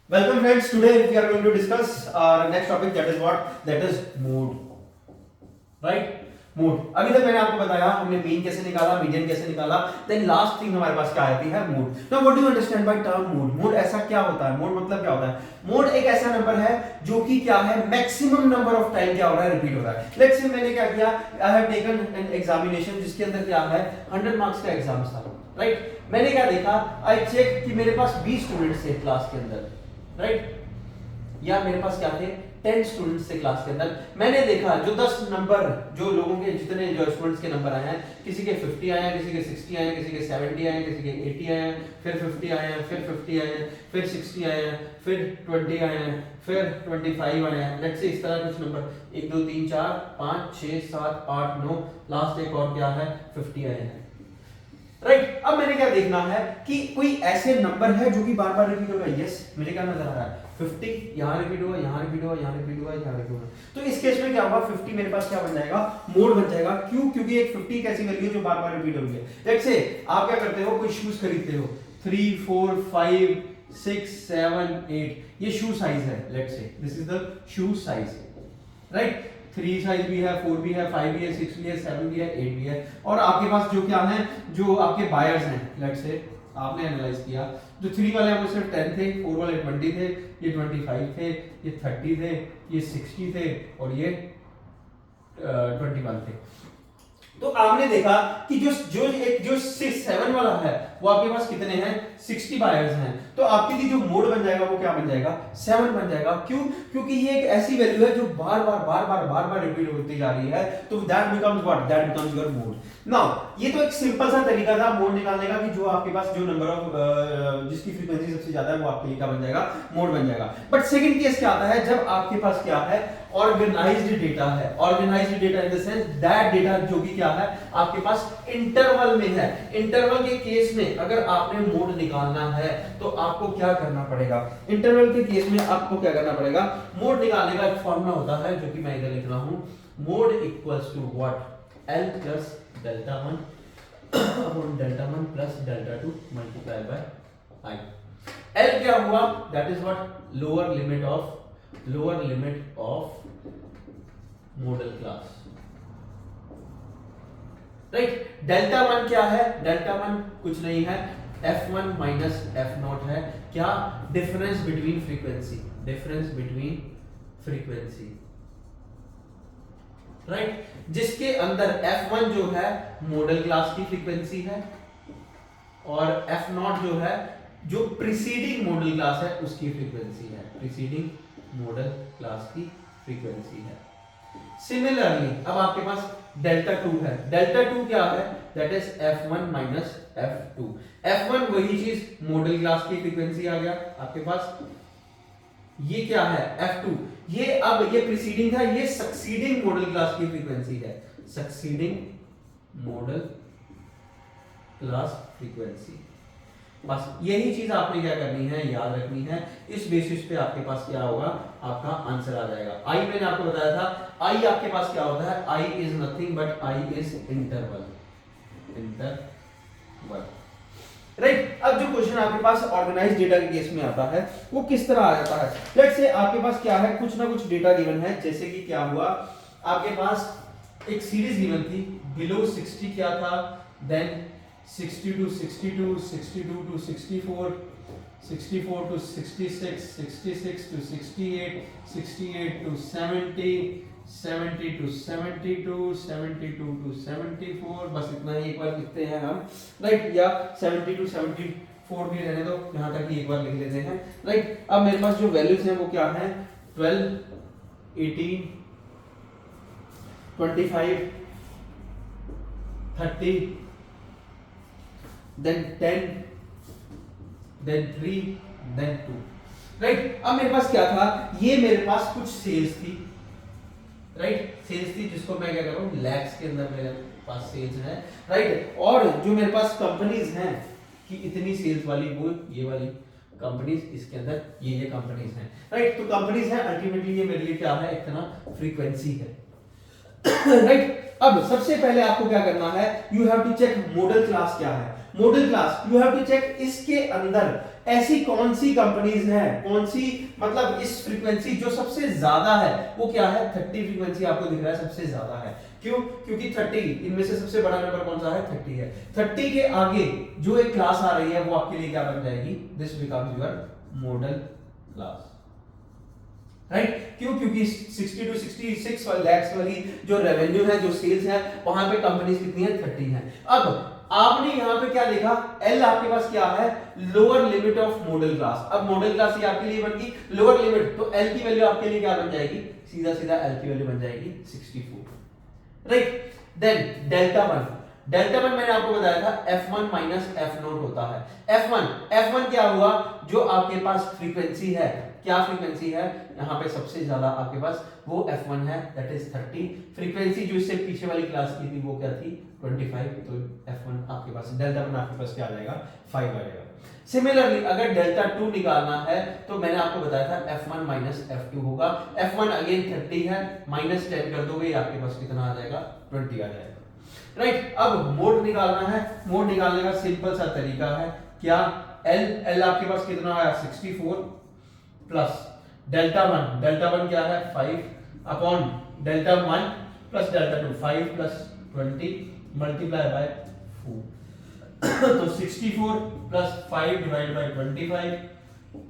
Welcome friends. Today we are going to discuss our next topic, that is what? That is mood. Right? Mood. अभी तक मैंने आपको बताया हमने mean कैसे निकाला, मीडियन कैसे निकाला, देन लास्ट थिंग हमारे पास क्या आती है? Mood. Now what do you understand by term mood? Mood ऐसा क्या होता है? मूड मतलब क्या होता है? मूड एक ऐसा नंबर है जो कि क्या है, मैक्सिमम नंबर ऑफ टाइम क्या हो रहा है, रिपीट हो रहा है. लेट्स से मैंने क्या किया, I have taken an examination जिसके अंदर क्या है 100 मार्क्स का एग्जाम था. राइट? मैंने क्या देखा, आई चेक कि मेरे पास 20 स्टूडेंट्स थे क्लास के अंदर. राइट? या मेरे पास क्या थे 10 स्टूडेंट्स थे क्लास के अंदर. मैंने देखा जो 10 नंबर, जो लोगों के जितने जो स्टूडेंट्स के नंबर आए हैं, किसी के 50 आए हैं, किसी के 60 आए हैं, किसी के 70 आए हैं, किसी के 80 आए हैं, फिर 50 आए हैं, फिर 50 आए हैं, फिर 60 आए हैं, फिर 20 आए हैं, फिर 25 आए हैं. लेट्स से इस तरह कुछ नंबर 1 2 3 4 5 6 7 8 9, लास्ट एक और क्या है 50 आए हैं. राइट? अब मैंने क्या देखना है कि कोई ऐसे नंबर है जो कि बार बार रिपीट होगा. यस, मुझे क्या नजर आ रहा है 50 यहाँ रिपीट हुआ, यहाँ रिपीट हुआ, यहाँ रिपीट हुआ, यहाँ रिपीट हुआ. तो इस केस में क्या होगा, 50 मेरे पास क्या बन जाएगा, मोड बन जाएगा. क्यों? क्योंकि एक 50 एक ऐसी वैल्यू है जो बार बार रिपीट हो रही है. लेट्स से आप क्या करते हो, कोई शूज खरीदते हो, 3 4 5 6 7 8, ये शू साइज है. Let's say this is the shoe size. Right? 3 size भी है, 4 भी है, 5 भी है, 6 भी है, 7 भी है, 8 भी है. और आपके पास जो क्या है, जो आपके बायर्स हैं, लेट्स से आपने एनालाइज किया, जो 3 वाले हैं वो सिर्फ 10 थे, 4 वाले 20 थे, ये 25 थे, ये 30 थे, ये 60 थे और ये 21 थे. तो आपने देखा कि जो 7 वाला है वो आपके पास कितने हैं, 60 बायर्स हैं. तो आपके लिए जो मोड बन जाएगा वो क्या बन जाएगा, 7 बन जाएगा. क्यों? क्योंकि ये एक ऐसी वैल्यू है जो बार बार रिपीट होती जा रही है. तो that becomes what, that becomes your mode. Now ये तो एक सिंपल सा तरीका था मोड निकालने का कि जो आपके पास जो नंबर ऑफ जिसकी फ्रीक्वेंसी सबसे ज्यादा है वो आपके लिए क्या बन जाएगा, मोड बन जाएगा. बट सेकंड केस क्या आता है, जब आपके पास क्या है, ऑर्गेनाइज्ड डेटा है. Organised data in the sense that data जो कि क्या है आपके पास इंटरवल में है. इंटरवल के केस में अगर आपने मोड निकालना है तो आपको क्या करना पड़ेगा, इंटरवल के केस में आपको क्या करना पड़ेगा, मोड निकालने का एक फॉर्मूला होता है जो कि मैं इधर लिख रहा हूं, mode equals to what, L plus delta 1 upon delta 1 plus delta 2 multiply by I. L क्या हुआ, that is what, lower limit of modal class. Right? Delta 1 क्या है, डेल्टा 1 कुछ नहीं है, F1 माइनस F0 है. क्या? Difference between frequency, difference between frequency. Right? जिसके अंदर F1 जो है मॉडल क्लास की फ्रीक्वेंसी है और F0 जो है जो प्रीसीडिंग मॉडल क्लास है उसकी फ्रीक्वेंसी है, प्रीसीडिंग मॉडल क्लास की फ्रीक्वेंसी है. सिमिलरली अब आपके पास डेल्टा 2 है. डेल्टा 2 क्या है, that is F1 minus F2. F1 वही चीज मॉडल क्लास की फ्रीक्वेंसी आ गया आपके पास. ये क्या है F2, ये अब ये प्रीसीडिंग था, ये सक्सीडिंग मॉडल क्लास की फ्रीक्वेंसी है, सक्सीडिंग मॉडल क्लास फ्रीक्वेंसी. बस यही चीज आपने क्या करनी है, याद रखनी है. इस बेसिस पे आपके पास क्या होगा, आपका आंसर आ जाएगा. आई मैंने आपको बताया था, आई आपके पास क्या होता है, I is nothing but I is interval. Right? अब जो क्वेश्चन आपके पास ऑर्गेनाइज्ड डेटा के केस में आता है वो किस तरह आ जाता है. लेट्स से आपके पास क्या है, कुछ ना कुछ डेटा गिवन है. जैसे कि क्या हुआ, आपके पास एक सीरीज गिवन थी, बिलो 60 क्या था, then 60 to 62, 62 to 64, 64 to 66, 66 to 68, 68 to 70, 70 to 72, 72 to 74. बस इतना ही एक बार लिखते हैं हम. राइट? या 70 to 74 भी रहने दो, यहाँ तक ही एक बार लिख लेते हैं. राइट? अब मेरे पास जो वैल्यूज हैं वो क्या है, 12, 18, 25, 30, then 10, then 3, then 2. राइट? अब मेरे पास क्या था, ये मेरे पास कुछ सेल्स थी. राइट? सेल्स थी जिसको मैं क्या कर रहा हूं, लैक्स के अंदर मेरे पास सेल्स है. राइट? और जो मेरे पास कंपनीज हैं कि इतनी सेल्स वाली, वो ये वाली कंपनीज, इसके अंदर ये कंपनीज हैं. राइट? तो कंपनीज हैं, अल्टीमेटली ये मेरे लिए क्या है, इतना फ्रीक्वेंसी है. राइट? अब सबसे पहले आपको क्या करना है, you have to check modal class क्या है. Modal class you have to check, इसके अंदर ऐसी कौन सी कंपनीज हैं, कौन सी मतलब इस फ्रीक्वेंसी जो सबसे ज्यादा है वो क्या है, 30 फ्रीक्वेंसी आपको दिख रहा है सबसे ज्यादा है। क्यों? क्योंकि 30 इनमें से सबसे बड़ा नंबर कौन सा है, 30 है। 30 के आगे जो एक क्लास आ रही है वो आपके लिए क्या बन जाएगी, this becomes your model class, right? क्यों? क्योंकि 60 टू 66 लाख वाली जो रेवेन्यू है, जो सेल्स है, वहां पे कंपनीज कितनी है, 30 है। अब आपने यहां पे क्या देखा, एल आपके पास क्या है, lower limit of modal class. अब मॉडल क्लास ये आपके लिए बन गई लोअर लिमिट, तो एल की वैल्यू आपके लिए क्या बन जाएगी, सीधा सीधा एल की वैल्यू बन जाएगी 64, right? Then delta one, delta one मैंने आपको बताया था F1 माइनस F0 होता है। F1 क्या हुआ, जो आपके पास फ्रीक्वेंसी है, क्या फ्रीक्वेंसी है यहाँ पे सबसे ज्यादा आपके पास, वो F1 है, दैट इज 30। फ्रीक्वेंसी जो इससे पीछे वाली क्लास की थी वो क्या थी, 25, तो F1 आपके पास, डेल्टा वन आपके पास क्या आ जाएगा, 5 आ जाएगा। सिमिलरली अगर डेल्टा 2 निकालना है तो मैंने आपको बताया था F1 माइनस F2 होगा। F1 अगेन 30 है, माइनस 10 कर दोगे आपके पास कितना आ जाएगा, 20 आ जाएगा, राइट? अब मोड निकालना है, मोड निकालने का सिंपल सा तरीका है, क्या, एल आपके पास कितना आया, 64 प्लस डेल्टा वन क्या है, 5 upon delta 1 plus delta 2, 5 plus 20 multiply by 4 तो 64 प्लस 5 डिवाइड बाय 25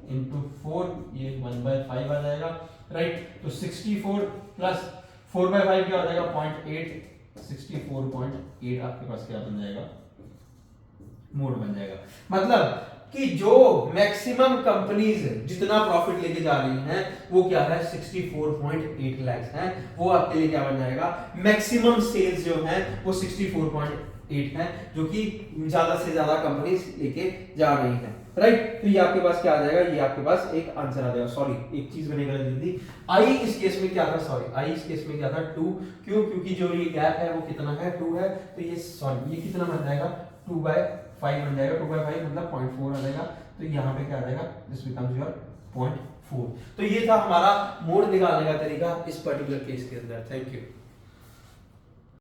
इंटू 4, ये 1/5 आ जाएगा, राइट? तो 64 प्लस 4/5 क्या हो जाएगा, 0.8, 64.8 आपके पास क्या बन जाएगा, मोड बन जाएगा। मतलब कि जो मैक्सिमम कंपनीज जितना प्रॉफिट लेके जा रही हैं वो क्या है, 64.8 लाख है, वो आपके लिए क्या बन जाएगा, मैक्सिमम सेल्स जो है वो 64.8 है, जो कि ज्यादा से ज्यादा कंपनीज लेके जा रही हैं, राइट? तो ये आपके पास क्या आ जाएगा, ये आपके पास एक आंसर आ जाएगा। सॉरी एक चीज मैंने गलत लिख दी, आई इस केस में क्या था, सॉरी आई इस केस में क्या था, 2। क्यों? क्योंकि जो ये गैप है वो कितना है, 2 है, तो ये सॉरी ये कितना बन जाएगा, 2/5 बन जाएगा, 2/5 मतलब 0.4 आ जाएगा, तो यहाँ पे क्या आ जाएगा, दिस बिकम्स योर 0.4। तो ये था हमारा मोड निकालने का तरीका इस पर्टिकुलर केस के अंदर। Thank you.